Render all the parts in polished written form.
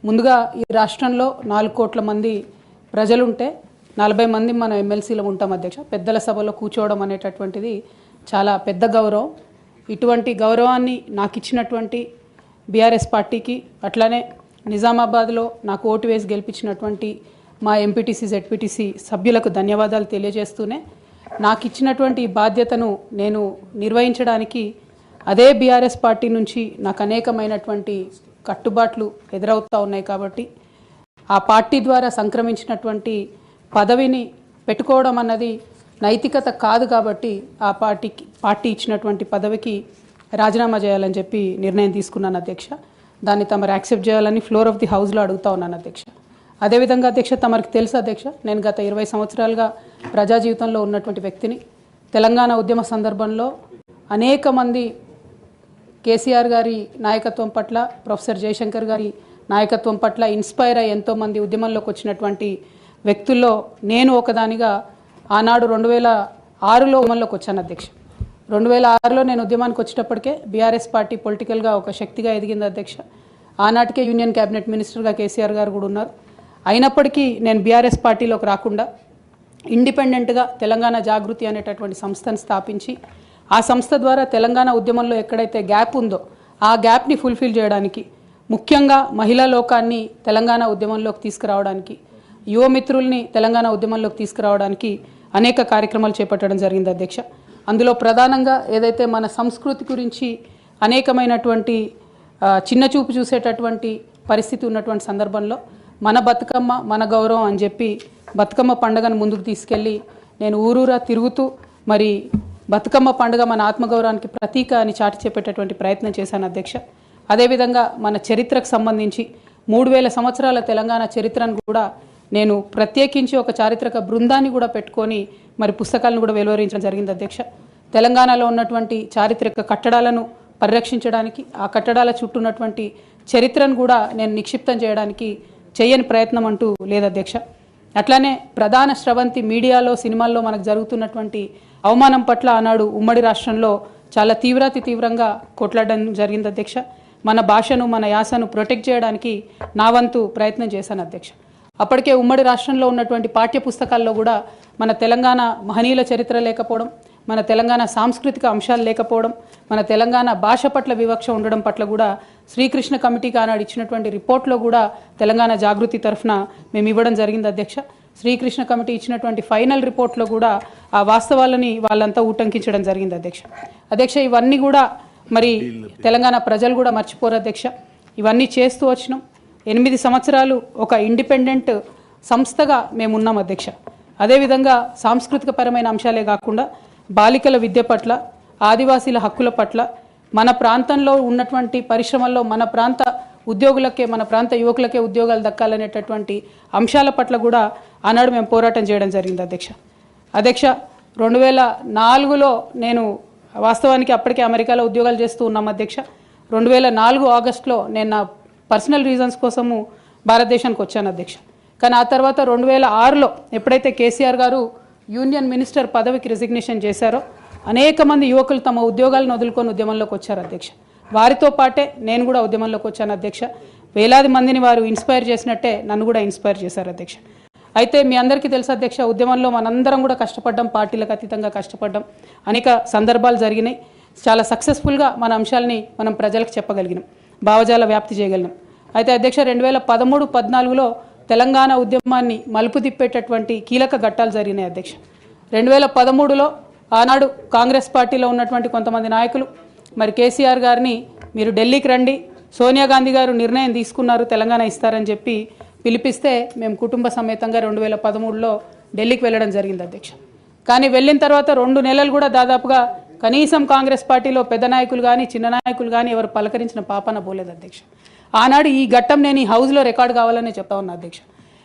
ముందుగా ఈ రాష్ట్రంలో 4 కోట్ల మంది ప్రజలుంటే 40 మంది మన ఎమ్మెల్సీలో ఉంటాం అధ్యక్ష. పెద్దల సభలో కూర్చోవడం అనేటటువంటిది చాలా పెద్ద గౌరవం. ఇటువంటి గౌరవాన్ని నాకు ఇచ్చినటువంటి బీఆర్ఎస్ పార్టీకి, అట్లానే నిజామాబాద్లో నాకు ఓటు వేసి గెలిపించినటువంటి మా ఎంపీటీసీ జెడ్పీటీసీ సభ్యులకు ధన్యవాదాలు తెలియజేస్తూనే, నాకు ఇచ్చినటువంటి బాధ్యతను నేను నిర్వహించడానికి అదే బీఆర్ఎస్ పార్టీ నుంచి నాకు అనేకమైనటువంటి కట్టుబాట్లు ఎదురవుతూ ఉన్నాయి. కాబట్టి ఆ పార్టీ ద్వారా సంక్రమించినటువంటి పదవిని పెట్టుకోవడం అన్నది నైతికత కాదు. కాబట్టి ఆ పార్టీ ఇచ్చినటువంటి పదవికి రాజీనామా చేయాలని చెప్పి నిర్ణయం తీసుకున్నాను అధ్యక్ష. దాన్ని తమరు యాక్సెప్ట్ చేయాలని ఫ్లోర్ ఆఫ్ ది హౌస్లో అడుగుతా ఉన్నాను అధ్యక్ష. అదేవిధంగా అధ్యక్ష, తమరికి తెలుసు అధ్యక్ష, నేను గత 20 సంవత్సరాలుగా ప్రజా జీవితంలో ఉన్నటువంటి వ్యక్తిని. తెలంగాణ ఉద్యమ సందర్భంలో అనేక మంది కేసీఆర్ గారి నాయకత్వం పట్ల, ప్రొఫెసర్ జయశంకర్ గారి నాయకత్వం పట్ల ఇన్స్పైర్ అయ్యి ఎంతోమంది ఉద్యమంలోకి వచ్చినటువంటి వ్యక్తుల్లో నేను ఒకదానిగా ఆనాడు 2006లో ఉద్యమంలోకి వచ్చాను అధ్యక్ష. 2006లో నేను ఉద్యమానికి వచ్చేటప్పటికే బీఆర్ఎస్ పార్టీ పొలిటికల్గా ఒక శక్తిగా ఎదిగింది అధ్యక్ష. ఆనాటికే యూనియన్ క్యాబినెట్ మినిస్టర్గా కేసీఆర్ గారు కూడా ఉన్నారు. అయినప్పటికీ నేను బీఆర్ఎస్ పార్టీలోకి రాకుండా ఇండిపెండెంట్గా తెలంగాణ జాగృతి అనేటటువంటి సంస్థను స్థాపించి, ఆ సంస్థ ద్వారా తెలంగాణ ఉద్యమంలో ఎక్కడైతే గ్యాప్ ఉందో ఆ గ్యాప్ని ఫుల్ఫిల్ చేయడానికి, ముఖ్యంగా మహిళా లోకాన్ని తెలంగాణ ఉద్యమంలోకి తీసుకురావడానికి, యువమిత్రుల్ని తెలంగాణ ఉద్యమంలోకి తీసుకురావడానికి అనేక కార్యక్రమాలు చేపట్టడం జరిగింది అధ్యక్ష. అందులో ప్రధానంగా ఏదైతే మన సంస్కృతి గురించి అనేకమైనటువంటి చిన్న చూపు చూసేటటువంటి పరిస్థితి ఉన్నటువంటి సందర్భంలో మన బతుకమ్మ మన గౌరవం అని చెప్పి బతుకమ్మ పండుగను ముందుకు తీసుకెళ్ళి నేను ఊరూరా తిరుగుతూ మరి బతుకమ్మ పండుగ మన ఆత్మగౌరవానికి ప్రతీక అని చాటి చెప్పేటటువంటి ప్రయత్నం చేశాను అధ్యక్ష. అదేవిధంగా మన చరిత్రకు సంబంధించి 3000 సంవత్సరాల తెలంగాణ చరిత్రను కూడా నేను ప్రత్యేకించి ఒక చారిత్రక బృందాన్ని కూడా పెట్టుకొని మరి పుస్తకాలను కూడా వెలువరించడం జరిగింది అధ్యక్ష. తెలంగాణలో ఉన్నటువంటి చారిత్రక కట్టడాలను పరిరక్షించడానికి, ఆ కట్టడాల చుట్టూ ఉన్నటువంటి చరిత్రను కూడా నేను నిక్షిప్తం చేయడానికి చేయని ప్రయత్నం అంటూ లేదు అధ్యక్ష. అట్లానే ప్రధాన స్రవంతి మీడియాలో, సినిమాల్లో మనకు జరుగుతున్నటువంటి అవమానం పట్ల ఆనాడు ఉమ్మడి రాష్ట్రంలో చాలా తీవ్రంగా కొట్లాడడం జరిగింది అధ్యక్ష. మన భాషను, మన యాసను ప్రొటెక్ట్ చేయడానికి నా వంతు ప్రయత్నం చేశాను అధ్యక్ష. అప్పటికే ఉమ్మడి రాష్ట్రంలో ఉన్నటువంటి పాఠ్య పుస్తకాల్లో కూడా మన తెలంగాణ మహనీయుల చరిత్ర లేకపోవడం, మన తెలంగాణ సాంస్కృతిక అంశాలు లేకపోవడం, మన తెలంగాణ భాష పట్ల వివక్ష ఉండడం పట్ల కూడా శ్రీకృష్ణ కమిటీకి ఆనాడు ఇచ్చినటువంటి రిపోర్ట్లో కూడా తెలంగాణ జాగృతి తరఫున మేము ఇవ్వడం జరిగింది అధ్యక్ష. శ్రీకృష్ణ కమిటీ ఇచ్చినటువంటి ఫైనల్ రిపోర్ట్లో కూడా ఆ వాస్తవాలని వాళ్ళంతా ఉటంకించడం జరిగింది అధ్యక్ష. ఇవన్నీ కూడా మరి తెలంగాణ ప్రజలు కూడా మర్చిపోరు అధ్యక్ష. ఇవన్నీ చేస్తూ వచ్చినాం. 8 సంవత్సరాలు ఒక ఇండిపెండెంట్ సంస్థగా మేము ఉన్నాం అధ్యక్ష. అదేవిధంగా సాంస్కృతిక పరమైన అంశాలే కాకుండా బాలికల విద్య పట్ల, ఆదివాసీల హక్కుల పట్ల, మన ప్రాంతంలో ఉన్నటువంటి పరిశ్రమల్లో మన ప్రాంత ఉద్యోగులకే, మన ప్రాంత యువకులకే ఉద్యోగాలు దక్కాలనేటటువంటి అంశాల పట్ల కూడా ఆనాడు మేము పోరాటం చేయడం జరిగింది అధ్యక్ష. 2004లో నేను వాస్తవానికి అప్పటికే అమెరికాలో ఉద్యోగాలు చేస్తూ ఉన్నాం అధ్యక్ష. 2004 ఆగస్టులో నేను నా పర్సనల్ రీజన్స్ కోసము భారతదేశానికి వచ్చాను అధ్యక్ష. కానీ ఆ తర్వాత 2006లో ఎప్పుడైతే కేసీఆర్ గారు యూనియన్ మినిస్టర్ పదవికి రిజిగ్నేషన్ చేశారో అనేక మంది యువకులు తమ ఉద్యోగాలను వదులుకొని ఉద్యమంలోకి వచ్చారు అధ్యక్ష. వారితో పాటే నేను కూడా ఉద్యమంలోకి వచ్చాను అధ్యక్ష. వేలాది మందిని వారు ఇన్స్పైర్ చేసినట్టే నన్ను కూడా ఇన్స్పైర్ చేశారు అధ్యక్ష. అయితే మీ అందరికీ తెలుసు అధ్యక్ష, ఉద్యమంలో మనందరం కూడా కష్టపడ్డాం, పార్టీలకు అతీతంగా కష్టపడ్డాం. అనేక సందర్భాలు జరిగినాయి. చాలా సక్సెస్ఫుల్గా మన అంశాలని మనం ప్రజలకు చెప్పగలిగినాం, భావజాల వ్యాప్తి చేయగలిగినాం. అయితే అధ్యక్ష 2013-14లో తెలంగాణ ఉద్యమాన్ని మలుపు తిప్పేటటువంటి కీలక ఘట్టాలు జరిగినాయి అధ్యక్ష. 2013లో ఆనాడు కాంగ్రెస్ పార్టీలో ఉన్నటువంటి కొంతమంది నాయకులు మరి కేసీఆర్ గారిని మీరు ఢిల్లీకి రండి, సోనియా గాంధీ గారు నిర్ణయం తీసుకున్నారు తెలంగాణ ఇస్తారని చెప్పి పిలిపిస్తే మేము కుటుంబ సమేతంగా 2013లో ఢిల్లీకి వెళ్ళడం జరిగింది అధ్యక్ష. కానీ వెళ్ళిన తర్వాత 2 నెలలు కూడా దాదాపుగా కనీసం కాంగ్రెస్ పార్టీలో పెద్ద నాయకులు కానీ చిన్న నాయకులు కానీ ఎవరు పలకరించిన పాపన పోలేదు అధ్యక్ష. ఆనాడు ఈ ఘట్టం నేను ఈ హౌస్లో రికార్డు కావాలని చెప్తా ఉన్నా అధ్యక్ష.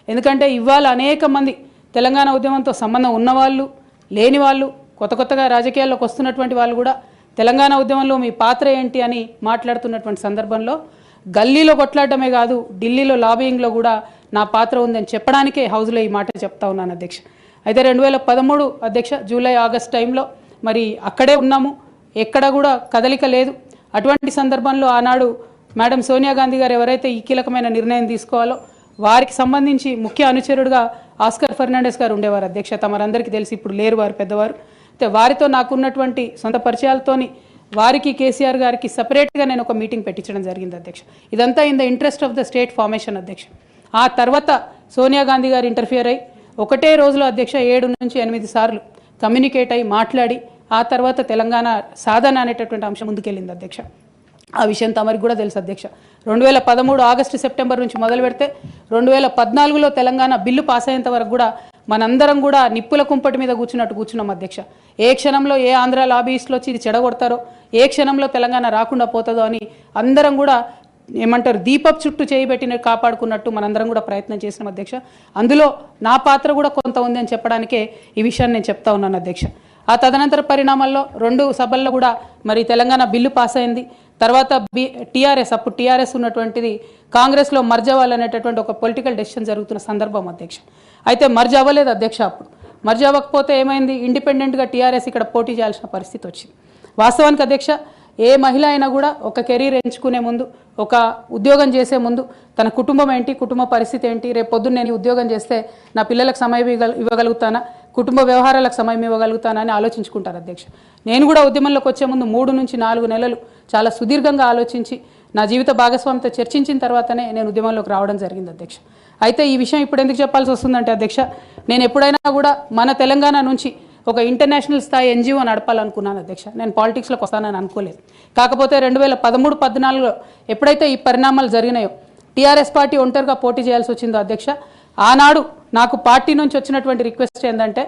ఎందుకంటే ఇవాళ అనేక మంది తెలంగాణ ఉద్యమంతో సంబంధం ఉన్నవాళ్ళు, లేని వాళ్ళు, కొత్తగా రాజకీయాల్లోకి వస్తున్నటువంటి వాళ్ళు కూడా తెలంగాణ ఉద్యమంలో మీ పాత్ర ఏంటి అని మాట్లాడుతున్నటువంటి సందర్భంలో గల్లీలో కొట్లాడటమే కాదు, ఢిల్లీలో లాబియింగ్లో కూడా నా పాత్ర ఉందని చెప్పడానికే హౌస్లో ఈ మాట చెప్తా ఉన్నాను అధ్యక్ష. అయితే 2013 అధ్యక్ష జూలై ఆగస్ట్ టైంలో మరి అక్కడే ఉన్నాము, ఎక్కడ కూడా కదలిక లేదు. అటువంటి సందర్భంలో ఆనాడు మేడం సోనియా గాంధీ గారు ఎవరైతే ఈ కీలకమైన నిర్ణయం తీసుకోవాలో వారికి సంబంధించి ముఖ్య అనుచరుడుగా ఆస్కర్ ఫెర్నాండెస్ గారు ఉండేవారు అధ్యక్ష. తమరందరికీ తెలిసి ఇప్పుడు లేరు వారు పెద్దవారు. అయితే వారితో నాకున్నటువంటి సొంత పరిచయాలతోని వారికి కేసీఆర్ గారికి సపరేట్గా నేను ఒక మీటింగ్ పెట్టించడం జరిగింది అధ్యక్ష. ఇదంతా in the interest of the state formation అధ్యక్ష. ఆ తర్వాత సోనియా గాంధీ గారు ఇంటర్ఫియర్ అయ్యి ఒకటే రోజులో అధ్యక్ష 7 నుంచి 8 సార్లు కమ్యూనికేట్ అయ్యి మాట్లాడి ఆ తర్వాత తెలంగాణ సాధన అనేటటువంటి అంశం ముందుకెళ్ళింది అధ్యక్ష. ఆ విషయం తమరికి కూడా తెలుసు అధ్యక్ష. 2013 ఆగస్టు సెప్టెంబర్ నుంచి మొదలు పెడితే 2014లో తెలంగాణ బిల్లు పాస్ అయ్యేంత వరకు కూడా మనందరం కూడా నిప్పుల కుంపటి మీద కూర్చున్నాం అధ్యక్ష. ఏ క్షణంలో ఏ ఆంధ్ర లాబీస్ట్లో వచ్చి ఇది చెడగొడతారో, ఏ క్షణంలో తెలంగాణ రాకుండా పోతుందో అని అందరం కూడా ఏమంటారు దీపపు చుట్టూ చేయబెట్టిన కాపాడుకున్నట్టు మనందరం కూడా ప్రయత్నం చేసినాం అధ్యక్ష. అందులో నా పాత్ర కూడా కొంత ఉంది అని చెప్పడానికే ఈ విషయాన్ని నేను చెప్తా ఉన్నాను అధ్యక్ష. ఆ తదనంతర పరిణామాల్లో 2 సభల్లో కూడా మరి తెలంగాణ బిల్లు పాస్ అయింది. తర్వాత టీఆర్ఎస్ అప్పుడు టీఆర్ఎస్ ఉన్నటువంటిది కాంగ్రెస్లో మర్జ్ అవ్వాలనేటటువంటి ఒక పొలిటికల్ డెసిషన్ జరుగుతున్న సందర్భం అధ్యక్ష. అయితే మర్జ్ అవ్వలేదు అధ్యక్ష. అప్పుడు మర్జ్ అవ్వకపోతే ఏమైంది, ఇండిపెండెంట్గా టీఆర్ఎస్ ఇక్కడ పోటీ చేయాల్సిన పరిస్థితి వచ్చింది. వాస్తవానికి అధ్యక్ష ఏ మహిళ అయినా కూడా ఒక కెరీర్ ఎంచుకునే ముందు, ఒక ఉద్యోగం చేసే ముందు తన కుటుంబం ఏంటి, కుటుంబ పరిస్థితి ఏంటి, రేపు పొద్దున్న నేను ఉద్యోగం చేస్తే నా పిల్లలకు సమయం ఇవ్వగలుగుతానా, కుటుంబ వ్యవహారాలకు సమయం ఇవ్వగలుగుతానా అని ఆలోచించుకుంటారు అధ్యక్ష. నేను కూడా ఉద్యమంలోకి వచ్చే ముందు 3 నుంచి 4 నెలలు చాలా సుదీర్ఘంగా ఆలోచించి నా జీవిత భాగస్వామితో చర్చించిన తర్వాతనే నేను ఉద్యమంలోకి రావడం జరిగింది అధ్యక్ష. అయితే ఈ విషయం ఇప్పుడు ఎందుకు చెప్పాల్సి వస్తుందంటే అధ్యక్ష, నేను ఎప్పుడైనా కూడా మన తెలంగాణ నుంచి ఒక ఇంటర్నేషనల్ స్థాయి ఎన్జిఓ నడపాలనుకున్నాను అధ్యక్ష. నేను పాలిటిక్స్లోకి వస్తానని అనుకోలేదు. కాకపోతే 2013-14లో ఎప్పుడైతే ఈ పరిణామాలు జరిగినాయో, టీఆర్ఎస్ పార్టీ ఒంటరిగా పోటీ చేయాల్సి వచ్చిందో అధ్యక్ష, ఆనాడు నాకు పార్టీ నుంచి వచ్చినటువంటి రిక్వెస్ట్ ఏంటంటే,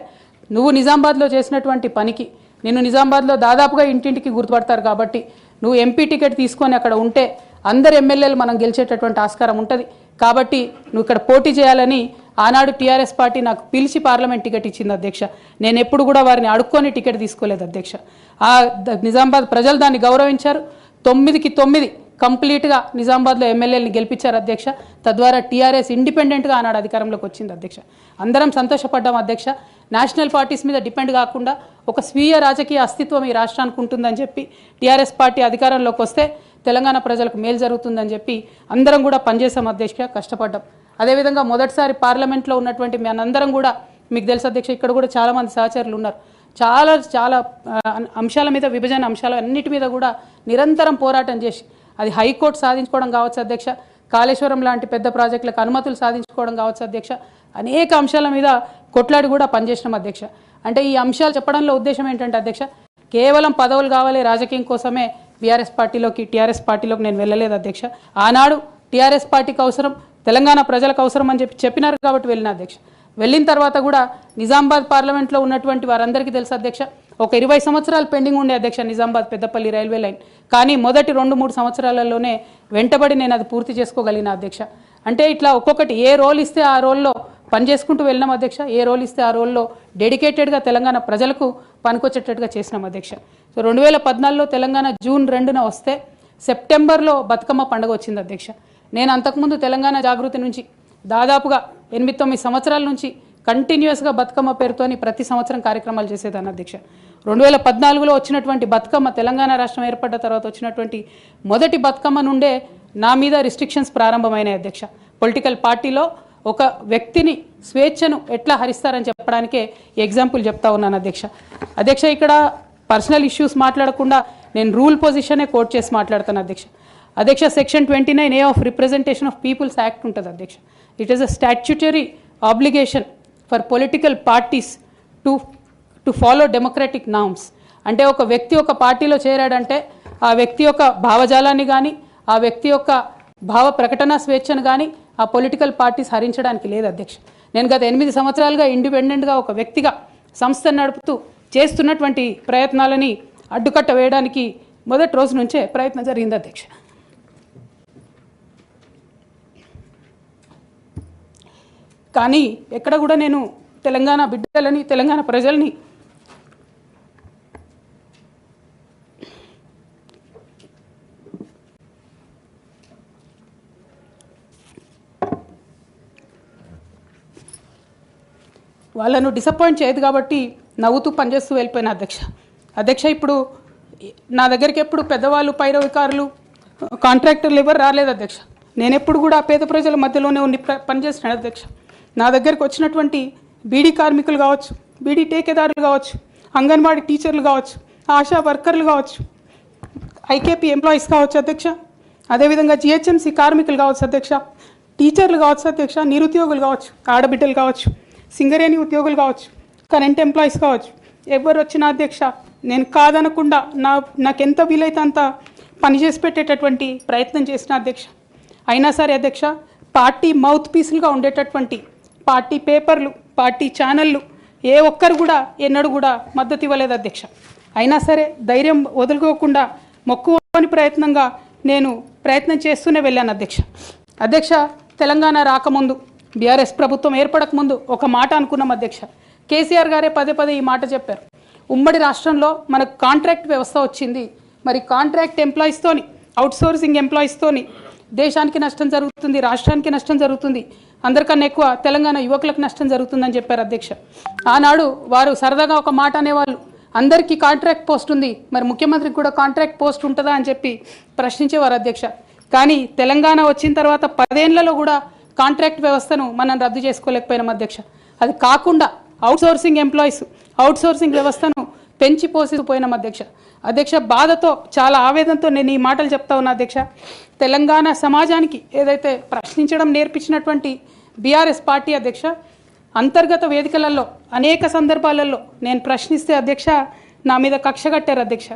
నువ్వు నిజామాబాద్లో చేసినటువంటి పనికి నిన్ను నిజామాబాద్లో దాదాపుగా ఇంటింటికి గుర్తుపడతారు కాబట్టి నువ్వు ఎంపీ టికెట్ తీసుకొని అక్కడ ఉంటే అందరు ఎమ్మెల్యేలు మనం గెలిచేటటువంటి ఆస్కారం ఉంటుంది కాబట్టి నువ్వు ఇక్కడ పోటీ చేయాలని ఆనాడు టీఆర్ఎస్ పార్టీ నాకు పిలిచి పార్లమెంట్ టికెట్ ఇచ్చింది అధ్యక్ష. నేను ఎప్పుడు కూడా వారిని అడుక్కొని టికెట్ తీసుకోలేదు అధ్యక్ష. ఆ నిజామాబాద్ ప్రజలు దాన్ని గౌరవించారు. 9కి 9 కంప్లీట్గా నిజామాబాద్లో ఎమ్మెల్యేలని గెలిపించారు అధ్యక్ష. తద్వారా టీఆర్ఎస్ ఇండిపెండెంట్గా ఆనాడు అధికారంలోకి వచ్చింది అధ్యక్ష. అందరం సంతోషపడ్డాం అధ్యక్ష. నేషనల్ పార్టీస్ మీద డిపెండ్ కాకుండా ఒక స్వీయ రాజకీయ అస్తిత్వం ఈ రాష్ట్రానికి ఉంటుందని చెప్పి టీఆర్ఎస్ పార్టీ అధికారంలోకి వస్తే తెలంగాణ ప్రజలకు మేలు జరుగుతుందని చెప్పి అందరం కూడా పనిచేసాం అధ్యక్ష, కష్టపడ్డాం. అదేవిధంగా మొదటిసారి పార్లమెంట్లో ఉన్నటువంటి మనందరం కూడా మీకు తెలుసు అధ్యక్ష, ఇక్కడ కూడా చాలామంది సహచరులు ఉన్నారు. చాలా అంశాల మీద, విభజన అంశాల అన్నిటి మీద కూడా నిరంతరం పోరాటం చేసి అది హైకోర్టు సాధించుకోవడం కావచ్చు అధ్యక్ష, కాళేశ్వరం లాంటి పెద్ద ప్రాజెక్టులకు అనుమతులు సాధించుకోవడం కావచ్చు అధ్యక్ష, అనేక అంశాల మీద కొట్లాడి కూడా పనిచేసినాం అధ్యక్ష. అంటే ఈ అంశాలు చెప్పడంలో ఉద్దేశం ఏంటంటే అధ్యక్ష, కేవలం పదవులు కావాలి రాజకీయం కోసమే టీఆర్ఎస్ పార్టీలోకి నేను వెళ్ళలేదు అధ్యక్ష. ఆనాడు టీఆర్ఎస్ పార్టీకి అవసరం, తెలంగాణ ప్రజలకు అవసరం అని చెప్పినారు కాబట్టి వెళ్ళిన అధ్యక్ష. వెళ్ళిన తర్వాత కూడా నిజామాబాద్ పార్లమెంట్లో ఉన్నటువంటి వారందరికీ తెలుసు అధ్యక్ష, ఒక 20 సంవత్సరాలు పెండింగ్ ఉండే అధ్యక్ష నిజామాబాద్ పెద్దపల్లి రైల్వే లైన్. కానీ మొదటి 2-3 సంవత్సరాలలోనే వెంటబడి నేను అది పూర్తి చేసుకోగలిగిన అధ్యక్ష. అంటే ఇట్లా ఒక్కొక్కటి ఏ రోల్ ఇస్తే ఆ రోల్లో పనిచేసుకుంటూ వెళ్ళినాం అధ్యక్ష. ఏ రోల్ ఇస్తే ఆ రోల్లో డెడికేటెడ్గా తెలంగాణ ప్రజలకు పనికొచ్చేటట్టుగా చేసినాం అధ్యక్ష. సో 2014లో తెలంగాణ జూన్ 2న వస్తే సెప్టెంబర్లో బతుకమ్మ పండుగ వచ్చింది అధ్యక్ష. నేను అంతకుముందు తెలంగాణ జాగృతి నుంచి దాదాపుగా 8-9 సంవత్సరాల నుంచి కంటిన్యూస్గా బతుకమ్మ పేరుతోని ప్రతి సంవత్సరం కార్యక్రమాలు చేసేదాన్ని అధ్యక్ష. 2014లో వచ్చినటువంటి బతుకమ్మ, తెలంగాణ రాష్ట్రం ఏర్పడ్డ తర్వాత వచ్చినటువంటి మొదటి బతుకమ్మ నుండే నా మీద రిస్ట్రిక్షన్స్ ప్రారంభమైనాయి అధ్యక్ష. పొలిటికల్ పార్టీలో ఒక వ్యక్తిని స్వేచ్ఛను ఎట్లా హరిస్తారని చెప్పడానికే ఎగ్జాంపుల్ చెప్తా ఉన్నాను అధ్యక్ష. ఇక్కడ పర్సనల్ ఇష్యూస్ మాట్లాడకుండా నేను రూల్ పొజిషనే కోట్ చేసి మాట్లాడతాను అధ్యక్ష. Section 29A of representation of peoples act ఉంటుంది అధ్యక్ష. It is a statutory obligation for political parties to follow democratic norms. అంటే ఒక వ్యక్తి ఒక పార్టీలో చేరాడంటే ఆ వ్యక్తి యొక్క భావజాలాన్ని కానీ, ఆ వ్యక్తి యొక్క భావ ప్రకటన స్వేచ్ఛను కానీ ఆ పొలిటికల్ పార్టీస్ హరించడానికి లేదు అధ్యక్ష. నేను గత 8 సంవత్సరాలుగా ఇండిపెండెంట్గా ఒక వ్యక్తిగా సంస్థను నడుపుతూ చేస్తున్నటువంటి ప్రయత్నాలని అడ్డుకట్ట వేయడానికి మొదటి రోజు నుంచే ప్రయత్నం జరిగింది అధ్యక్ష. కానీ ఎక్కడ కూడా నేను తెలంగాణ బిడ్డలని, తెలంగాణ ప్రజల్ని వాళ్ళను డిసప్పాయింట్ చేయదు కాబట్టి నవ్వుతూ పనిచేస్తూ వెళ్ళిపోయిన అధ్యక్ష. ఇప్పుడు నా దగ్గరికి ఎప్పుడు పెద్దవాళ్ళు, పైరవికారులు, కాంట్రాక్టర్లు ఎవరు రాలేదు అధ్యక్ష. నేను ఎప్పుడు కూడా పేద ప్రజల మధ్యలోనే ఉండి పనిచేస్తున్నాను అధ్యక్ష. నా దగ్గరకు వచ్చినటువంటి బీడీ కార్మికులు కావచ్చు, బీడీ టేకేదారులు కావచ్చు, అంగన్వాడీ టీచర్లు కావచ్చు, ఆశా వర్కర్లు కావచ్చు, ఐకేపీ ఎంప్లాయీస్ కావచ్చు అధ్యక్ష, అదేవిధంగా జిహెచ్ఎంసీ కార్మికులు కావచ్చు అధ్యక్ష, టీచర్లు కావచ్చు అధ్యక్ష, నిరుద్యోగులు కావచ్చు, ఆడబిడ్డలు కావచ్చు, సింగరేణి ఉద్యోగులు కావచ్చు, కరెంట్ ఎంప్లాయీస్ కావచ్చు, ఎవరు వచ్చినా అధ్యక్ష నేను కాదనకుండా నాకెంత వీలైతే అంత పనిచేసి పెట్టేటటువంటి ప్రయత్నం చేసిన అధ్యక్ష. అయినా సరే అధ్యక్ష, పార్టీ మౌత్ పీసులుగా ఉండేటటువంటి పార్టీ పేపర్లు, పార్టీ ఛానళ్ళు ఏ ఒక్కరు కూడా ఎన్నడూ కూడా మద్దతు ఇవ్వలేదు అధ్యక్ష. అయినా సరే ధైర్యం వదులుకోకుండా మొక్కువని ప్రయత్నంగా నేను ప్రయత్నం చేస్తూనే వెళ్ళాను అధ్యక్ష. అధ్యక్ష, తెలంగాణ రాకముందు, బీఆర్ఎస్ ప్రభుత్వం ఏర్పడకముందు ఒక మాట అనుకున్నాం అధ్యక్ష. కేసీఆర్ గారే పదే పదే ఈ మాట చెప్పారు. ఉమ్మడి రాష్ట్రంలో మనకు కాంట్రాక్ట్ వ్యవస్థ వచ్చింది, మరి కాంట్రాక్ట్ ఎంప్లాయీస్తోని, అవుట్సోర్సింగ్ ఎంప్లాయీస్తోని దేశానికి నష్టం జరుగుతుంది, రాష్ట్రానికి నష్టం జరుగుతుంది, అందరికన్నా ఎక్కువ తెలంగాణ యువకులకు నష్టం జరుగుతుందని చెప్పారు అధ్యక్ష. ఆనాడు వారు సరదాగా ఒక మాట అనేవాళ్ళు, అందరికీ కాంట్రాక్ట్ పోస్ట్ ఉంది, మరి ముఖ్యమంత్రికి కూడా కాంట్రాక్ట్ పోస్ట్ ఉంటుందా అని చెప్పి ప్రశ్నించేవారు అధ్యక్ష. కానీ తెలంగాణ వచ్చిన తర్వాత 10 ఏళ్లలో కూడా కాంట్రాక్ట్ వ్యవస్థను మనం రద్దు చేసుకోలేకపోయినాం అధ్యక్ష. అది కాకుండా అవుట్సోర్సింగ్ ఎంప్లాయీస్, అవుట్సోర్సింగ్ వ్యవస్థను పెంచి పోసిపోయినాం అధ్యక్ష. అధ్యక్ష, బాధతో, చాలా ఆవేదనతో నేను ఈ మాటలు చెప్తా ఉన్నా అధ్యక్ష. తెలంగాణ సమాజానికి ఏదైతే ప్రశ్నించడం నేర్పించినటువంటి బీఆర్ఎస్ పార్టీ అధ్యక్ష, అంతర్గత వేదికలలో అనేక సందర్భాలలో నేను ప్రశ్నిస్తే అధ్యక్ష నా మీద కక్ష కట్టారు అధ్యక్ష.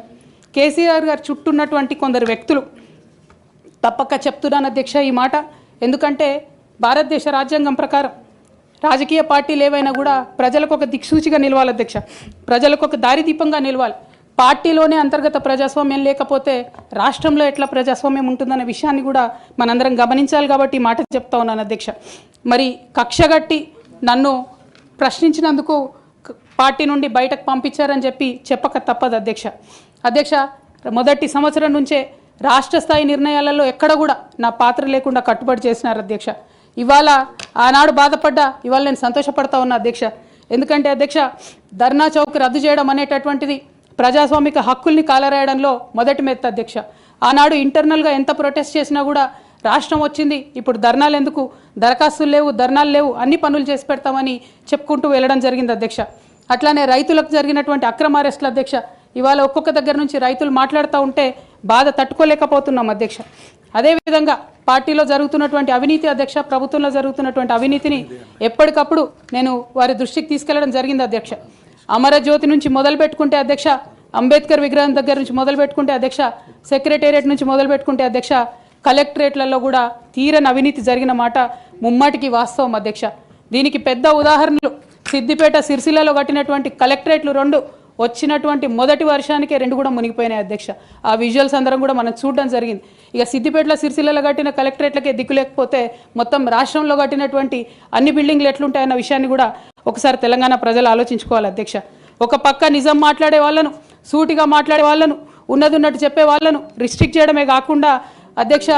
కేసీఆర్ గారు చుట్టూన్నటువంటి కొందరు వ్యక్తులు, తప్పక చెప్తున్నాను అధ్యక్ష ఈ మాట, ఎందుకంటే భారతదేశ రాజ్యాంగం ప్రకారం రాజకీయ పార్టీలు ఏవైనా కూడా ప్రజలకు ఒక దిక్సూచిగా నిలవాలి అధ్యక్ష, ప్రజలకు ఒక దారిదీపంగా నిలవాలి. పార్టీలోనే అంతర్గత ప్రజాస్వామ్యం లేకపోతే రాష్ట్రంలో ఎట్లా ప్రజాస్వామ్యం ఉంటుందనే విషయాన్ని కూడా మనందరం గమనించాలి. కాబట్టి ఈ మాట చెప్తా ఉన్నాను అధ్యక్ష. మరి కక్షగట్టి నన్ను ప్రశ్నించినందుకు పార్టీ నుండి బయటకు పంపించారని చెప్పక తప్పదు అధ్యక్ష. అధ్యక్ష, మొదటి సంవత్సరం నుంచే రాష్ట్ర స్థాయి నిర్ణయాలలో ఎక్కడ కూడా నా పాత్ర లేకుండా కట్టుబడి చేసినారు అధ్యక్ష. ఇవాళ ఆనాడు బాధపడ్డా, ఇవాళ నేను సంతోషపడతా ఉన్నా అధ్యక్ష. ఎందుకంటే అధ్యక్ష, ధర్నా చౌక్ రద్దు చేయడం అనేటటువంటిది ప్రజాస్వామిక హక్కుల్ని కాలరాయడంలో మొదటి మెత్త అధ్యక్ష. ఆనాడు ఇంటర్నల్గా ఎంత ప్రొటెస్ట్ చేసినా కూడా రాష్ట్రం వచ్చింది, ఇప్పుడు ధర్నాలు ఎందుకు, దరఖాస్తులు లేవు, ధర్నాలు లేవు, అన్ని పనులు చేసి పెడతామని చెప్పుకుంటూ వెళ్ళడం జరిగింది అధ్యక్ష. అట్లానే రైతులకు జరిగినటువంటి అక్రమ అరెస్టులు అధ్యక్ష, ఇవాళ ఒక్కొక్క దగ్గర నుంచి రైతులు మాట్లాడుతూ ఉంటే బాధ తట్టుకోలేకపోతున్నాం అధ్యక్ష. అదేవిధంగా పార్టీలో జరుగుతున్నటువంటి అవినీతి అధ్యక్ష, ప్రభుత్వంలో జరుగుతున్నటువంటి అవినీతిని ఎప్పటికప్పుడు నేను వారి దృష్టికి తీసుకెళ్లడం జరిగింది అధ్యక్ష. అమరజ్యోతి నుంచి మొదలు పెట్టుకుంటే అధ్యక్ష, అంబేద్కర్ విగ్రహం దగ్గర నుంచి మొదలు పెట్టుకుంటే అధ్యక్ష, సెక్రటేరియట్ నుంచి మొదలు పెట్టుకుంటే అధ్యక్ష, కలెక్టరేట్లలో కూడా తీరని అవినీతి జరిగిన మాట ముమ్మాటికి వాస్తవం అధ్యక్ష. దీనికి పెద్ద ఉదాహరణలు సిద్దిపేట, సిరిసిల్లలో కట్టినటువంటి కలెక్టరేట్లు 2 వచ్చినటువంటి మొదటి వర్షానికే 2 కూడా మునిగిపోయినాయి అధ్యక్ష. ఆ విజువల్స్ అందరం కూడా మనం చూడడం జరిగింది. ఇక సిద్దిపేటలో, సిరిసిల్లలో కట్టిన కలెక్టరేట్లకే దిక్కు లేకపోతే మొత్తం రాష్ట్రంలో కట్టినటువంటి అన్ని బిల్డింగ్లు ఎట్లుంటాయన్న విషయాన్ని కూడా ఒకసారి తెలంగాణ ప్రజలు ఆలోచించుకోవాలి అధ్యక్ష. ఒక పక్క నిజం మాట్లాడే వాళ్ళను, సూటిగా మాట్లాడే వాళ్ళను, ఉన్నట్టు చెప్పే వాళ్ళను రిస్ట్రిక్ట్ చేయడమే కాకుండా అధ్యక్ష,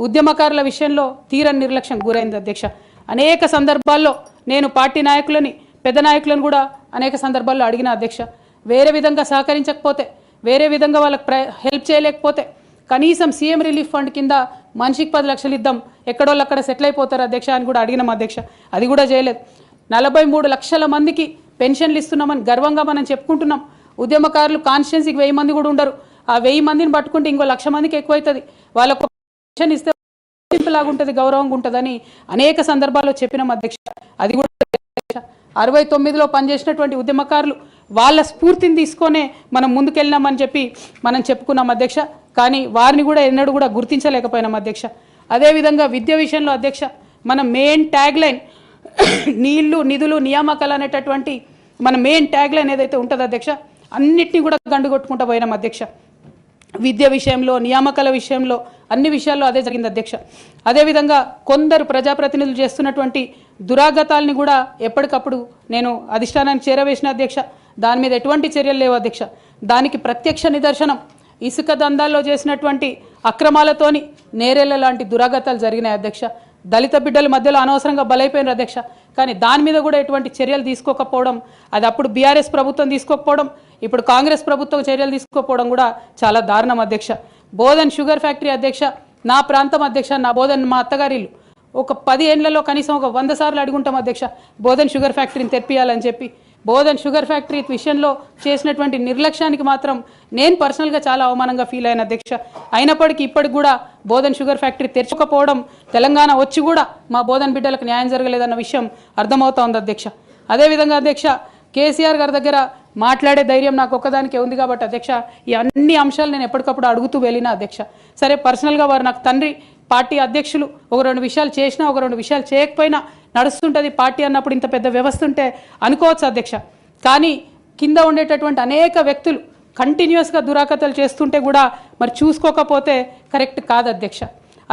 ఉద్యమకారుల విషయంలో తీరని నిర్లక్ష్యం గురైంది అధ్యక్ష. అనేక సందర్భాల్లో నేను పార్టీ నాయకులని, పెద్ద నాయకులను కూడా అనేక సందర్భాల్లో అడిగిన అధ్యక్ష. వేరే విధంగా సహకరించకపోతే, వేరే విధంగా వాళ్ళకి హెల్ప్ చేయలేకపోతే కనీసం సీఎం రిలీఫ్ ఫండ్ కింద మనిషికి 10 లక్షలు ఇద్దాం, ఎక్కడోళ్ళు అక్కడ సెటిల్ అయిపోతారు అధ్యక్ష అని కూడా అడిగినాం అధ్యక్ష. అది కూడా చేయలేదు. 43 లక్షల మందికి పెన్షన్లు ఇస్తున్నామని గర్వంగా మనం చెప్పుకుంటున్నాం. ఉద్యమకారులు కాన్స్టిట్యున్సీకి 1000 మంది కూడా ఉండరు. ఆ 1000 మందిని పట్టుకుంటే ఇంకో 1,00,000 మందికి ఎక్కువైతుంది. వాళ్ళకు పెన్షన్ ఇస్తే లాగుంటుంది, గౌరవంగా ఉంటుందని అనేక సందర్భాల్లో చెప్పినాం అధ్యక్ష. అది కూడా 69లో పనిచేసినటువంటి ఉద్యమకారులు వాళ్ళ స్ఫూర్తిని తీసుకొనే మనం ముందుకెళ్ళినామని మనం చెప్పుకున్నాం అధ్యక్ష. కానీ వారిని కూడా ఎన్నడూ కూడా గుర్తించలేకపోయినాం అధ్యక్ష. అదేవిధంగా విద్య విషయంలో అధ్యక్ష, మన మెయిన్ ట్యాగ్ లైన్ నీళ్లు, నిధులు, నియామకాలు అనేటటువంటి మన మెయిన్ ట్యాగ్ లైన్ ఏదైతే ఉంటుందో అధ్యక్ష, అన్నిటినీ కూడా గండుగొట్టుకుంటూ పోయినాం అధ్యక్ష. విద్య విషయంలో, నియామకాల విషయంలో, అన్ని విషయాల్లో అదే జరిగింది అధ్యక్ష. అదేవిధంగా కొందరు ప్రజాప్రతినిధులు చేస్తున్నటువంటి దురాగతాలని కూడా ఎప్పటికప్పుడు నేను అధిష్టానానికి చేరవేసిన అధ్యక్ష. దాని మీద ఎటువంటి చర్యలు లేవు అధ్యక్ష. దానికి ప్రత్యక్ష నిదర్శనం ఇసుక దందాల్లో చేసినటువంటి అక్రమాలతోని నేరేళ్ల లాంటి దురాగతాలు జరిగినాయి అధ్యక్ష. దళిత బిడ్డల మధ్యలో అనవసరంగా బలైపోయినారు అధ్యక్ష. కానీ దాని మీద కూడా ఎటువంటి చర్యలు తీసుకోకపోవడం, అది అప్పుడు బీఆర్ఎస్ ప్రభుత్వం తీసుకోకపోవడం, ఇప్పుడు కాంగ్రెస్ ప్రభుత్వం చర్యలు తీసుకోకపోవడం కూడా చాలా దారుణం అధ్యక్ష. బోధన్ షుగర్ ఫ్యాక్టరీ అధ్యక్ష, నా ప్రాంతం అధ్యక్ష, నా బోధన్ మా అత్తగారిల్లు. ఒక 10 ఏళ్లలో కనీసం ఒక 100 సార్లు అడుగుంటాం అధ్యక్ష బోధన్ షుగర్ ఫ్యాక్టరీని తెప్పియాలని చెప్పి. బోధన్ షుగర్ ఫ్యాక్టరీ విషయంలో చేసినటువంటి నిర్లక్ష్యానికి మాత్రం నేను పర్సనల్గా చాలా అవమానంగా ఫీల్ అయిన అధ్యక్ష. అయినప్పటికీ ఇప్పటికి కూడా బోధన్ షుగర్ ఫ్యాక్టరీ తెరచకపోవడం, తెలంగాణ వచ్చి కూడా మా బోధన్ బిడ్డలకు న్యాయం జరగలేదన్న విషయం అర్థమవుతా ఉంది అధ్యక్ష. అదేవిధంగా అధ్యక్ష, కేసీఆర్ గారి దగ్గర మాట్లాడే ధైర్యం నాకు ఒక్కదానికే ఉంది కాబట్టి అధ్యక్ష ఈ అన్ని అంశాలు నేను ఎప్పటికప్పుడు అడుగుతూ వెళ్ళినా అధ్యక్ష. సరే, పర్సనల్గా వారు నాకు తండ్రి, పార్టీ అధ్యక్షులు, ఒక 2 విషయాలు చేసినా ఒక 2 విషయాలు చేయకపోయినా నడుస్తుంటుంది పార్టీ అన్నప్పుడు. ఇంత పెద్ద వ్యవస్థ ఉంటే అనుకోవచ్చు అధ్యక్ష. కానీ కింద ఉండేటటువంటి అనేక వ్యక్తులు కంటిన్యూస్గా దురాకతలు చేస్తుంటే కూడా మరి చూసుకోకపోతే కరెక్ట్ కాదు అధ్యక్ష.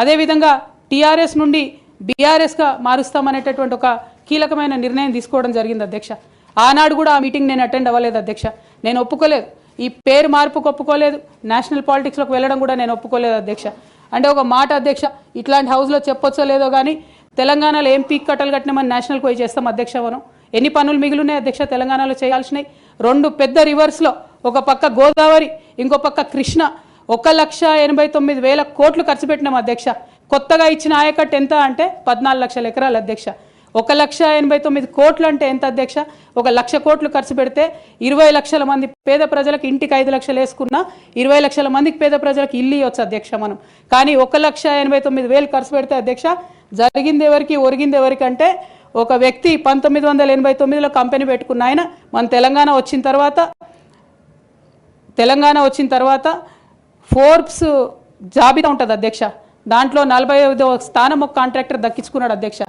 అదేవిధంగా టీఆర్ఎస్ నుండి బీఆర్ఎస్గా మారుస్తామనేటటువంటి ఒక కీలకమైన నిర్ణయం తీసుకోవడం జరిగింది అధ్యక్ష. ఆనాడు కూడా ఆ మీటింగ్ నేను అటెండ్ అవ్వలేదు అధ్యక్ష. నేను ఒప్పుకోలేదు, ఈ పేరు మార్పుకు ఒప్పుకోలేదు, నేషనల్ పాలిటిక్స్లోకి వెళ్ళడం కూడా నేను ఒప్పుకోలేదు అధ్యక్ష. అంటే ఒక మాట అధ్యక్ష, ఇట్లాంటి హౌస్లో చెప్పొచ్చో లేదో కానీ తెలంగాణలో ఏం పీక్ కట్టలు కట్టినామని నేషనల్కి పోయి చేస్తాం అధ్యక్ష. మనం ఎన్ని పనులు మిగిలినాయి అధ్యక్ష తెలంగాణలో చేయాల్సినాయి? 2 పెద్ద రివర్స్లో, ఒక పక్క గోదావరి, ఇంకో పక్క కృష్ణ, 1,89,000 కోట్లు ఖర్చు పెట్టినాం అధ్యక్ష. కొత్తగా ఇచ్చిన ఆయకట్టు ఎంత అంటే 14 లక్షల ఎకరాలు అధ్యక్ష. 1,89,000 కోట్లు అంటే ఎంత అధ్యక్ష? 1,00,000 కోట్లు ఖర్చు పెడితే 20 లక్షల మంది పేద ప్రజలకు ఇంటికి 5 లక్షలు వేసుకున్నా 20 లక్షల మందికి పేద ప్రజలకు ఇల్లు ఇవ్వచ్చు అధ్యక్ష మనం. కానీ 1,89,000 ఖర్చు పెడితే అధ్యక్ష జరిగింది ఎవరికి, ఒరిగింది ఎవరికి అంటే ఒక వ్యక్తి 1989లో కంపెనీ పెట్టుకున్న ఆయన మన తెలంగాణ వచ్చిన తర్వాత ఫోర్బ్స్ జాబితా ఉంటుంది అధ్యక్ష. దాంట్లో 45వ స్థానం ఒక కాంట్రాక్టర్ దక్కించుకున్నాడు అధ్యక్ష.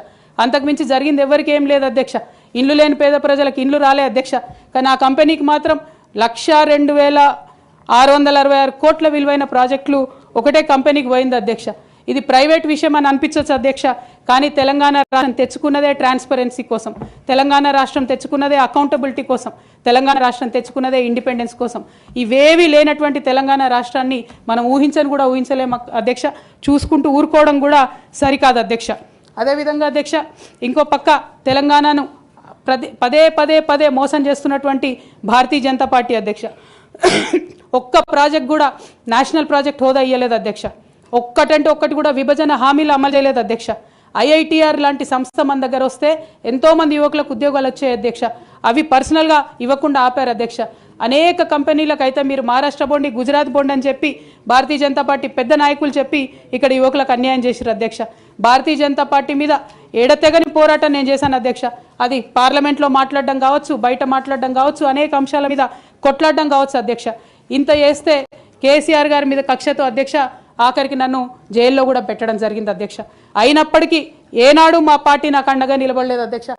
అంతకుమించి జరిగింది ఎవరికి ఏం లేదు అధ్యక్ష. ఇండ్లు లేని పేద ప్రజలకు ఇండ్లు రాలే అధ్యక్ష. కానీ ఆ కంపెనీకి మాత్రం 1,02,666 కోట్ల విలువైన ప్రాజెక్టులు ఒకటే కంపెనీకి పోయింది అధ్యక్ష. ఇది ప్రైవేట్ విషయం అని అనిపించవచ్చు అధ్యక్ష. కానీ తెలంగాణ రాష్ట్రం తెచ్చుకున్నదే ట్రాన్స్పరెన్సీ కోసం, తెలంగాణ రాష్ట్రం తెచ్చుకున్నదే అకౌంటబిలిటీ కోసం, తెలంగాణ రాష్ట్రం తెచ్చుకున్నదే ఇండిపెండెన్స్ కోసం. ఇవేవి లేనటువంటి తెలంగాణ రాష్ట్రాన్ని మనం ఊహించని కూడా ఊహించలేము అధ్యక్ష. చూసుకుంటూ ఊరుకోవడం కూడా సరికాదు అధ్యక్ష. అదేవిధంగా అధ్యక్ష, ఇంకో పక్క తెలంగాణను పదే మోసం చేస్తున్నటువంటి భారతీయ జనతా పార్టీ అధ్యక్ష ఒక్క ప్రాజెక్ట్ కూడా నేషనల్ ప్రాజెక్ట్ హోదా ఇయ్యలేదు అధ్యక్ష. ఒక్కటంటే ఒక్కటి కూడా విభజన హామీలు అమలు చేయలేదు అధ్యక్ష. ఐఐటిఆర్ లాంటి సంస్థ మన దగ్గర వస్తే ఎంతోమంది యువకులకు ఉద్యోగాలు వచ్చాయి అధ్యక్ష. అవి పర్సనల్గా ఇవ్వకుండా ఆపారు అధ్యక్ష. అనేక కంపెనీలకు అయితే మీరు మహారాష్ట్ర బోండి, గుజరాత్ బోండి అని చెప్పి భారతీయ జనతా పార్టీ పెద్ద నాయకులు చెప్పి ఇక్కడ యువకులకు అన్యాయం చేశారు అధ్యక్ష. భారతీయ జనతా పార్టీ మీద ఎడతెగని పోరాటం నేను చేశాను అధ్యక్ష. అది పార్లమెంట్లో మాట్లాడడం కావచ్చు, బయట మాట్లాడడం కావచ్చు, అనేక అంశాల మీద కొట్లాడడం కావచ్చు అధ్యక్ష. ఇంత చేస్తే కేసీఆర్ గారి మీద కక్షతో అధ్యక్ష ఆఖరికి నన్ను జైల్లో కూడా పెట్టడం జరిగింది అధ్యక్ష. అయినప్పటికీ ఏనాడు మా పార్టీ నాకు అండగా నిలబడలేదు అధ్యక్ష.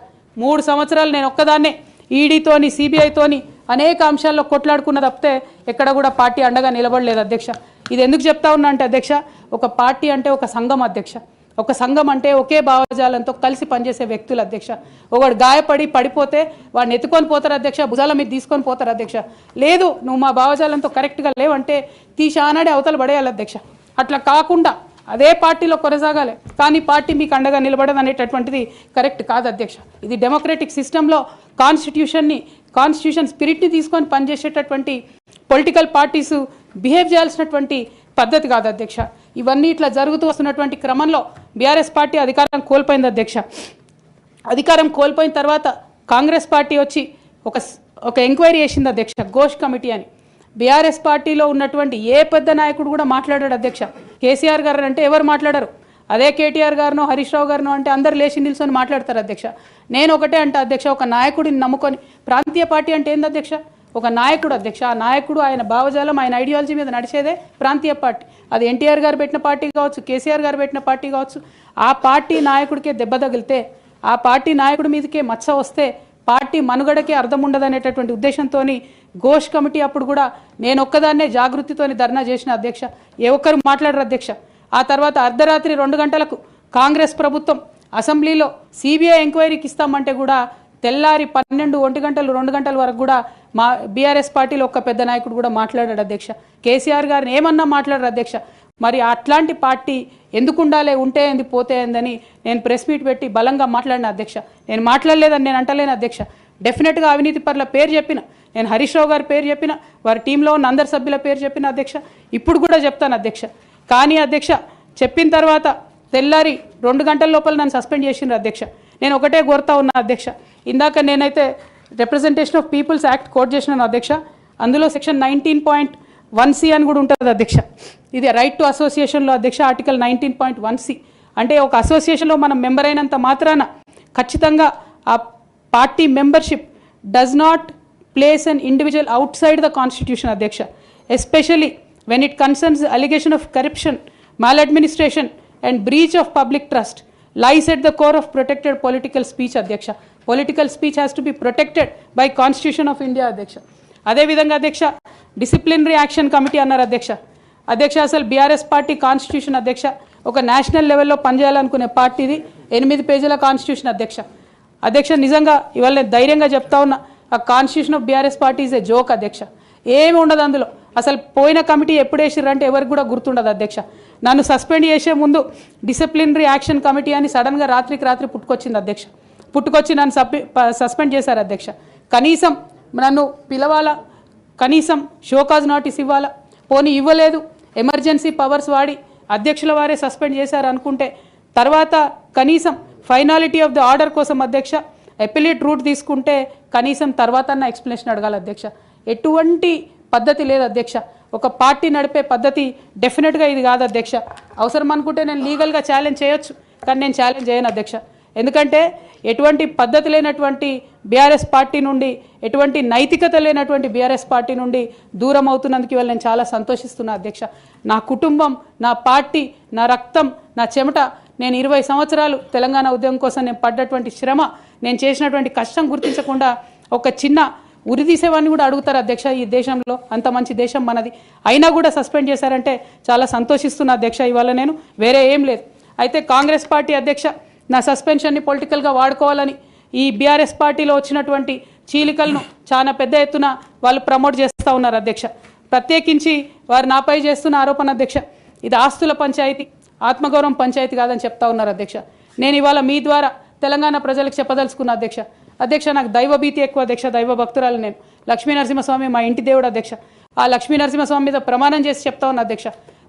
3 సంవత్సరాలు నేను ఒక్కదాన్నే ఈడీతోని, సిబిఐతోని అనేక అంశాల్లో కొట్లాడుకున్న తప్పితే ఎక్కడ కూడా పార్టీ అండగా నిలబడలేదు అధ్యక్ష. ఇది ఎందుకు చెప్తా ఉన్నా అంటే అధ్యక్ష, ఒక పార్టీ అంటే ఒక సంఘం అధ్యక్ష. ఒక సంఘం అంటే ఒకే భావజాలంతో కలిసి పనిచేసే వ్యక్తులు అధ్యక్ష. ఒకడు గాయపడి పడిపోతే వాడిని ఎత్తుకొని పోతారు అధ్యక్ష, భుజాల మీద తీసుకొని పోతారు అధ్యక్ష. లేదు నువ్వు మా భావజాలంతో కరెక్ట్గా లేవంటే తీసి ఆనాడే అవతల పడేయాలి అధ్యక్ష. అట్లా కాకుండా అదే పార్టీలో కొనసాగాలి, కానీ పార్టీ మీకు అండగా నిలబడదు అనేటటువంటిది కరెక్ట్ కాదు అధ్యక్ష. ఇది డెమోక్రటిక్ సిస్టంలో కాన్స్టిట్యూషన్ స్పిరిట్ని తీసుకొని పనిచేసేటటువంటి పొలిటికల్ పార్టీస్ బిహేవ్ చేయాల్సినటువంటి పద్ధతి కాదు అధ్యక్ష. ఇవన్నీ ఇట్లా జరుగుతూ వస్తున్నటువంటి క్రమంలో బీఆర్ఎస్ పార్టీ అధికారం కోల్పోయింది అధ్యక్ష. అధికారం కోల్పోయిన తర్వాత కాంగ్రెస్ పార్టీ వచ్చి ఒక ఎంక్వైరీ చేసింది అధ్యక్ష, ఘోష్ కమిటీ అని. బీఆర్ఎస్ పార్టీలో ఉన్నటువంటి ఏ పెద్ద నాయకుడు కూడా మాట్లాడాడు అధ్యక్ష. కేసీఆర్ గారు అంటే ఎవరు మాట్లాడారు? అదే కేటీఆర్ గారినో హరీష్ రావు గారినో అంటే అందరు లేచి నిల్చొని మాట్లాడతారు అధ్యక్ష. నేను ఒకటే అంటే అధ్యక్ష, ఒక నాయకుడిని నమ్ముకొని ప్రాంతీయ పార్టీ అంటే ఏంది అధ్యక్ష? ఒక నాయకుడు అధ్యక్ష. ఆ నాయకుడు ఆయన భావజాలం, ఆయన ఐడియాలజీ మీద నడిచేదే ప్రాంతీయ పార్టీ. అది ఎన్టీఆర్ గారు పెట్టిన పార్టీ కావచ్చు, కేసీఆర్ గారు పెట్టిన పార్టీ కావచ్చు. ఆ పార్టీ నాయకుడికే దెబ్బ తగిలితే, ఆ పార్టీ నాయకుడి మీదకే మచ్చ వస్తే పార్టీ మనుగడకే అర్థం ఉండదనేటటువంటి ఉద్దేశంతో ఘోష్ కమిటీ అప్పుడు కూడా నేను ఒక్కదాన్నే జాగృతితోని ధర్నా చేసిన అధ్యక్ష. ఏ ఒక్కరు మాట్లాడరు అధ్యక్ష. ఆ తర్వాత అర్ధరాత్రి 2 గంటలకు కాంగ్రెస్ ప్రభుత్వం అసెంబ్లీలో సిబిఐ ఎంక్వైరీకి ఇస్తామంటే కూడా తెల్లారి 12, 1 గంటలు, 2 గంటల వరకు కూడా మా బీఆర్ఎస్ పార్టీలో ఒక్క పెద్ద నాయకుడు కూడా మాట్లాడాడు అధ్యక్ష. కేసీఆర్ గారిని ఏమన్నా మాట్లాడరు అధ్యక్ష. మరి అట్లాంటి పార్టీ ఎందుకు ఉండాలి, ఉంటే ఏంది పోతే ఏందని నేను ప్రెస్ మీట్ పెట్టి బలంగా మాట్లాడిన అధ్యక్ష. నేను మాట్లాడలేదని నేను అంటలేను అధ్యక్ష. డెఫినెట్గా అవినీతి పరుల పేరు చెప్పిన. నేను హరీష్ రావు గారి పేరు చెప్పిన, వారి టీంలో ఉన్న అందరి సభ్యుల పేరు చెప్పిన అధ్యక్ష, ఇప్పుడు కూడా చెప్తాను అధ్యక్ష. కానీ అధ్యక్ష చెప్పిన తర్వాత తెల్లారి 2 గంటల లోపల నన్ను సస్పెండ్ చేసిండ్రు అధ్యక్ష. నేను ఒకటే కోరుతా ఉన్నా అధ్యక్ష, ఇందాక నేనైతే representation of peoples act quote చేసినాను అధ్యక్ష. అందులో సెక్షన్ 19.1C అని కూడా ఉంటుంది అధ్యక్ష. ఇది రైట్ టు అసోసియేషన్లో అధ్యక్ష ఆర్టికల్ 19.1C. అంటే ఒక అసోసియేషన్లో మనం మెంబర్ అయినంత మాత్రాన ఖచ్చితంగా ఆ party membership does not place an individual out side the constitution అధ్యక్ష, especially when it concerns the allegation of corruption, maladministration and breach of public trust lies at the core of protected political speech అధ్యక్ష. Political speech has to be protected by Constitution of India అధ్యక్ష. అదే విధంగా అధ్యక్ష disciplinary action committee అన్నారు అధ్యక్ష. అధ్యక్ష అసలు BRS party constitution అధ్యక్ష ఒక నేషనల్ లెవెల్లో పనిచేయాలనుకునే పార్టీది 8 పేజీల కాన్స్టిట్యూషన్ అధ్యక్ష. అధ్యక్ష నిజంగా ఇవాళ నేను ధైర్యంగా చెప్తా ఉన్నా, ఆ constitution of BRS party is a joke అధ్యక్ష. ఏమి ఉండదు అందులో. అసలు పోయిన కమిటీ ఎప్పుడు వేసిర్రంటే ఎవరికి కూడా గుర్తుండదు అధ్యక్ష. నన్ను సస్పెండ్ చేసే ముందు డిసిప్లినరీ యాక్షన్ కమిటీ అని సడన్గా రాత్రికి రాత్రి పుట్టుకొచ్చింది అధ్యక్ష. పుట్టుకొచ్చి నన్ను సస్పెండ్ చేశారు అధ్యక్ష. కనీసం నన్ను పిలవాలా, కనీసం షోకాజ్ నోటీస్ ఇవ్వాలా, పోనీ ఇవ్వలేదు. ఎమర్జెన్సీ పవర్స్ వాడి అధ్యక్షుల వారే సస్పెండ్ చేశారు అనుకుంటే తర్వాత కనీసం ఫైనాలిటీ ఆఫ్ ద ఆర్డర్ కోసం అధ్యక్ష అపిలేట్ రూట్ తీసుకుంటే కనీసం తర్వాత ఎక్స్ప్లెనేషన్ అడగాలి అధ్యక్ష. ఎటువంటి పద్ధతి లేదు అధ్యక్ష. ఒక పార్టీ నడిపే పద్ధతి డెఫినెట్గా ఇది కాదు అధ్యక్ష. అవసరం అనుకుంటే నేను లీగల్గా ఛాలెంజ్ చేయొచ్చు, కానీ నేను ఛాలెంజ్ చేయను అధ్యక్ష. ఎందుకంటే ఎటువంటి పద్ధతి లేనటువంటి బీఆర్ఎస్ పార్టీ నుండి, ఎటువంటి నైతికత లేనటువంటి బీఆర్ఎస్ పార్టీ నుండి దూరం అవుతున్నందుకు ఇవాళ నేను చాలా సంతోషిస్తున్నా అధ్యక్ష. నా కుటుంబం, నా పార్టీ, నా రక్తం, నా చెమట, నేను 20 సంవత్సరాలు తెలంగాణ ఉద్యమం కోసం నేను పడ్డటువంటి శ్రమ, నేను చేసినటువంటి కష్టం గుర్తించకుండా ఒక చిన్న ఉరి తీసేవాడిని కూడా అడుగుతారు అధ్యక్ష. ఈ దేశంలో అంత మంచి దేశం మనది, అయినా కూడా సస్పెండ్ చేశారంటే చాలా సంతోషిస్తున్నా అధ్యక్ష. ఇవాళ నేను వేరే ఏం లేదు. అయితే కాంగ్రెస్ పార్టీ అధ్యక్ష నా సస్పెన్షన్ని పొలిటికల్గా వాడుకోవాలని ఈ బీఆర్ఎస్ పార్టీలో వచ్చినటువంటి చీలికలను చాలా పెద్ద ఎత్తున వాళ్ళు ప్రమోట్ చేస్తూ ఉన్నారు అధ్యక్ష. ప్రత్యేకించి వారు నాపై చేస్తున్న ఆరోపణ అధ్యక్ష, ఇది ఆస్తుల పంచాయతీ, ఆత్మగౌరవం పంచాయతీ కాదని చెప్తా ఉన్నారు అధ్యక్ష. నేను ఇవాళ మీ ద్వారా తెలంగాణ ప్రజలకు చెప్పదలుచుకున్న అధ్యక్ష. అధ్యక్ష నాకు దైవభీతి ఎక్కువ అధ్యక్ష, దైవ భక్తురాలు నేను. లక్ష్మీ నరసింహస్వామి మా ఇంటి దేవుడు అధ్యక్ష. ఆ లక్ష్మీ నరసింహస్వామి మీద ప్రమాణం చేసి చెప్తా ఉన్నా అధ్యక్ష.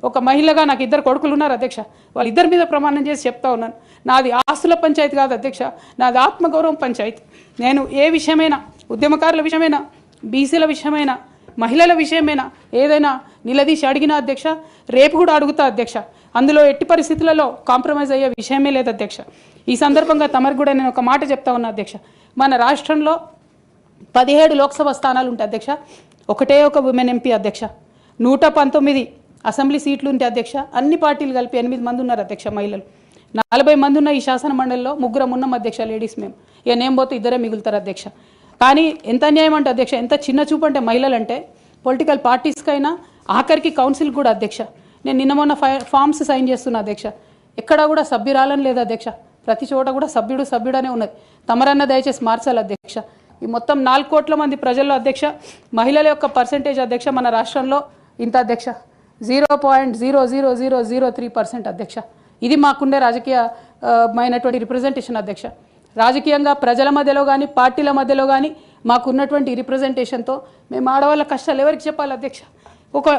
ఒక మహిళగా నాకు 2 కొడుకులు ఉన్నారు అధ్యక్ష, వాళ్ళిద్దరి మీద ప్రమాణం చేసి చెప్తా ఉన్నాను, నాది ఆస్తుల పంచాయతీ కాదు అధ్యక్ష, నాది ఆత్మగౌరవం పంచాయతీ. నేను ఏ విషయమైనా, ఉద్యమకారుల విషయమైనా, బీసీల విషయమైనా, మహిళల విషయమైనా ఏదైనా నిలదీసి అడిగినా అధ్యక్ష, రేపు కూడా అడుగుతా అధ్యక్ష. అందులో ఎట్టి పరిస్థితులలో కాంప్రమైజ్ అయ్యే విషయమే లేదు అధ్యక్ష. ఈ సందర్భంగా తమరికి కూడా నేను ఒక మాట చెప్తా ఉన్నా అధ్యక్ష. మన రాష్ట్రంలో 17 లోక్సభ స్థానాలు ఉంటాయి అధ్యక్ష, ఒకటే ఒక ఉమెన్ ఎంపీ అధ్యక్ష. 119 అసెంబ్లీ సీట్లు ఉంటాయి అధ్యక్ష. అన్ని పార్టీలు కలిపి 8 మంది ఉన్నారు అధ్యక్ష మహిళలు. 40 మంది ఉన్న ఈ శాసన మండలిలో 3 ఉన్నాం అధ్యక్ష లేడీస్. మేము ఇక నేను పోతే 2 మిగులుతారు అధ్యక్ష. కానీ ఎంత అన్యాయం అంటే అధ్యక్ష, ఎంత చిన్న చూపు అంటే మహిళలు అంటే పొలిటికల్ పార్టీస్కైనా ఆఖరికి కౌన్సిల్ కూడా అధ్యక్ష. నేను నిన్న మొన్న ఫామ్స్ సైన్ చేస్తున్నా అధ్యక్ష, ఎక్కడా కూడా సభ్యురాలని లేదు అధ్యక్ష. ప్రతి చోట కూడా సభ్యుడనే ఉన్నది. తమరన్న దయచేసి మార్చాలి అధ్యక్ష. ఈ మొత్తం 4 కోట్ల మంది ప్రజల్లో అధ్యక్ష మహిళల యొక్క పర్సెంటేజ్ అధ్యక్ష మన రాష్ట్రంలో ఇంత అధ్యక్ష, 0.00003% అధ్యక్ష. ఇది మాకుండే రాజకీయమైనటువంటి రిప్రజెంటేషన్ అధ్యక్ష. రాజకీయంగా ప్రజల మధ్యలో కానీ పార్టీల మధ్యలో కానీ మాకున్నటువంటి రిప్రజెంటేషన్తో మేము ఆడవాళ్ళ కష్టాలు ఎవరికి చెప్పాలి అధ్యక్ష.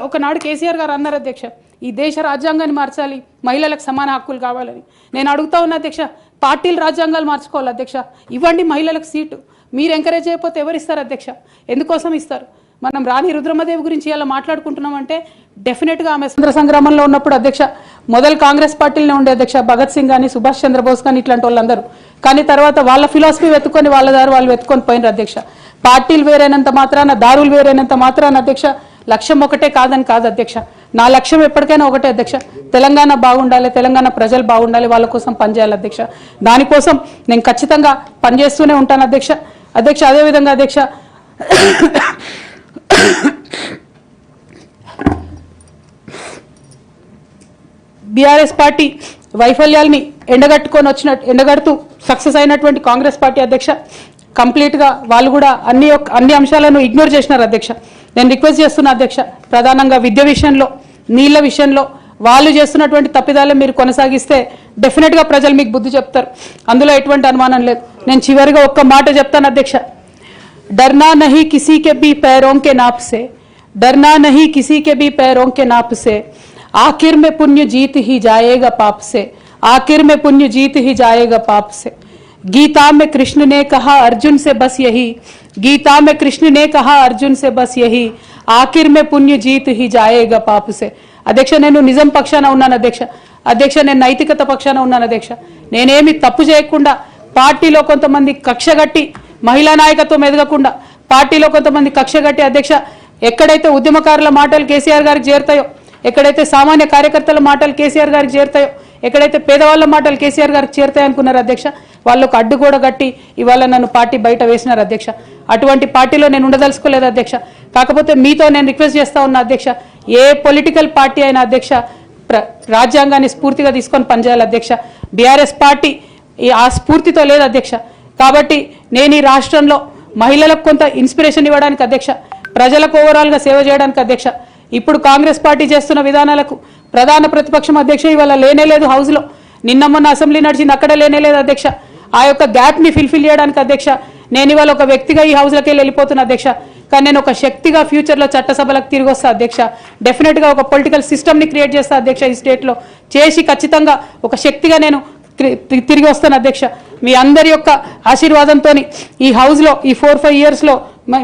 ఒకనాడు కేసీఆర్ గారు అన్నారు అధ్యక్ష, ఈ దేశ రాజ్యాంగాన్ని మార్చాలి, మహిళలకు సమాన హక్కులు కావాలని. నేను అడుగుతా ఉన్నా అధ్యక్ష, పార్టీలు రాజ్యాంగాలు మార్చుకోవాలి అధ్యక్ష. ఇవ్వండి మహిళలకు సీటు. మీరు ఎంకరేజ్ చేయకపోతే ఎవరు ఇస్తారు అధ్యక్ష? ఎందుకోసం ఇస్తారు? మనం రాణి రుద్రమదేవి గురించి ఇలా మాట్లాడుకుంటున్నామంటే డెఫినెట్గా ఆమె స్వతంత్ర సంగ్రామంలో ఉన్నప్పుడు అధ్యక్ష మొదలు కాంగ్రెస్ పార్టీలోనే ఉండే అధ్యక్ష, భగత్ సింగ్ కానీ సుభాష్ చంద్రబోస్ కానీ ఇట్లాంటి వాళ్ళందరూ. కానీ తర్వాత వాళ్ళ ఫిలాసఫీ వెతుక్కొని వాళ్ళ దారి వాళ్ళు వెతుక్కొని పోయినారు అధ్యక్ష. పార్టీలు వేరైనంత మాత్రాన, దారులు వేరైనంత మాత్రాన అధ్యక్ష లక్ష్యం ఒకటే కాదని కాదు అధ్యక్ష. నా లక్ష్యం ఎప్పటికైనా ఒకటే అధ్యక్ష, తెలంగాణ బాగుండాలి, తెలంగాణ ప్రజలు బాగుండాలి, వాళ్ళ కోసం పనిచేయాలి అధ్యక్ష. దానికోసం నేను ఖచ్చితంగా పనిచేస్తూనే ఉంటాను అధ్యక్ష. అదేవిధంగా అధ్యక్ష బీఆర్ఎస్ పార్టీ వైఫల్యాల్ని ఎండగడుతూ సక్సెస్ అయినటువంటి కాంగ్రెస్ పార్టీ అధ్యక్ష కంప్లీట్గా వాళ్ళు కూడా అన్ని అంశాలను ఇగ్నోర్ చేసినారు అధ్యక్ష. నేను రిక్వెస్ట్ చేస్తున్నా అధ్యక్ష, ప్రధానంగా విద్య విషయంలో, నీళ్ల విషయంలో వాళ్ళు చేస్తున్నటువంటి తప్పిదాలే మీరు కొనసాగిస్తే డెఫినెట్గా ప్రజలు మీకు బుద్ధి చెప్తారు, అందులో ఎటువంటి అనుమానం లేదు. నేను చివరిగా ఒక్క మాట చెప్తాను అధ్యక్ష, डरना नहीं किसी के भी पैरों के नाप से, डरना नहीं किसी के भी पैरों के नाप से, आखिर में पुण्य जीत ही जाएगा पाप से, आखिर में पुण्य जीत ही जाएगा पाप से। गीता में कृष्ण ने कहा अर्जुन से बस यही, गीता में कृष्ण ने कहा अर्जुन से बस यही, आखिर में पुण्य जीत ही जाएगा पाप से। అధ్యక్ష నేను నిజం పక్షాన ఉన్నాను అధ్యక్ష, అధ్యక్ష నేను నైతికత పక్షాన ఉన్నాను అధ్యక్ష. నేనేమి తప్పు చేయకుండా పార్టీలో కొంతమంది కక్షగట్టి మహిళా నాయకత్వం ఎదగకుండా పార్టీలో కొంతమంది కక్షగట్టి అధ్యక్ష ఎక్కడైతే ఉద్యమకారుల మాటలు కేసీఆర్ గారికి చేరుతాయో, ఎక్కడైతే సామాన్య కార్యకర్తల మాటలు కేసీఆర్ గారికి చేరుతాయో, ఎక్కడైతే పేదవాళ్ళ మాటలు కేసీఆర్ గారికి చేరుతాయి అనుకున్నారు అధ్యక్ష, వాళ్ళకు అడ్డు కూడా గట్టి ఇవాళ నన్ను పార్టీ బయట వేసినారు అధ్యక్ష. అటువంటి పార్టీలో నేను ఉండదలుచుకోలేదు అధ్యక్ష. కాకపోతే మీతో నేను రిక్వెస్ట్ చేస్తా ఉన్నా అధ్యక్ష, ఏ పొలిటికల్ పార్టీ అయినా అధ్యక్ష రాజ్యాంగాన్ని స్ఫూర్తిగా తీసుకొని పనిచేయాలి అధ్యక్ష. బీఆర్ఎస్ పార్టీ ఆ స్ఫూర్తితో లేదు అధ్యక్ష. కాబట్టి నేను ఈ రాష్ట్రంలో మహిళలకు కొంత ఇన్స్పిరేషన్ ఇవ్వడానికి అధ్యక్ష, ప్రజలకు ఓవరాల్గా సేవ చేయడానికి అధ్యక్ష, ఇప్పుడు కాంగ్రెస్ పార్టీ చేస్తున్న విధానాలకు ప్రధాన ప్రతిపక్షం అధ్యక్ష ఇవాళ లేనేలేదు హౌస్లో, నిన్న మొన్న అసెంబ్లీ నడిచింది అక్కడ లేనేలేదు అధ్యక్ష. ఆ యొక్క గ్యాప్ని ఫిల్ఫిల్ చేయడానికి అధ్యక్ష నేను ఇవాళ ఒక వ్యక్తిగా ఈ హౌస్లోకి వెళ్ళిపోతున్నా అధ్యక్ష. కానీ నేను ఒక శక్తిగా ఫ్యూచర్లో చట్టసభలకు తిరిగి వస్తా అధ్యక్ష. డెఫినెట్గా ఒక పొలిటికల్ సిస్టమ్ని క్రియేట్ చేస్తా అధ్యక్ష ఈ స్టేట్లో, చేసి ఖచ్చితంగా ఒక శక్తిగా నేను తిరిగి వస్తాను అధ్యక్ష. మీ అందరి యొక్క ఆశీర్వాదంతో ఈ హౌస్లో ఈ 4-5 ఇయర్స్లో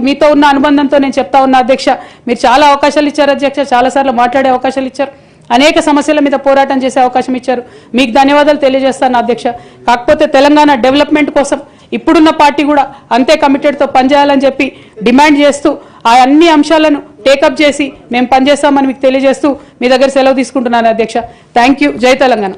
మీతో ఉన్న అనుబంధంతో నేను చెప్తా ఉన్నా అధ్యక్ష, మీరు చాలా అవకాశాలు ఇచ్చారు అధ్యక్ష, చాలాసార్లు మాట్లాడే అవకాశాలు ఇచ్చారు, అనేక సమస్యల మీద పోరాటం చేసే అవకాశం ఇచ్చారు, మీకు ధన్యవాదాలు తెలియజేస్తాను అధ్యక్ష. కాకపోతే తెలంగాణ డెవలప్మెంట్ కోసం ఇప్పుడున్న పార్టీ కూడా అంతే కమిటెడ్తో పనిచేయాలని చెప్పి డిమాండ్ చేస్తూ ఆ అన్ని అంశాలను టేకప్ చేసి మేము పనిచేస్తామని మీకు తెలియజేస్తూ మీ దగ్గర సెలవు తీసుకుంటున్నాను అధ్యక్ష. Thank you. జై తెలంగాణ.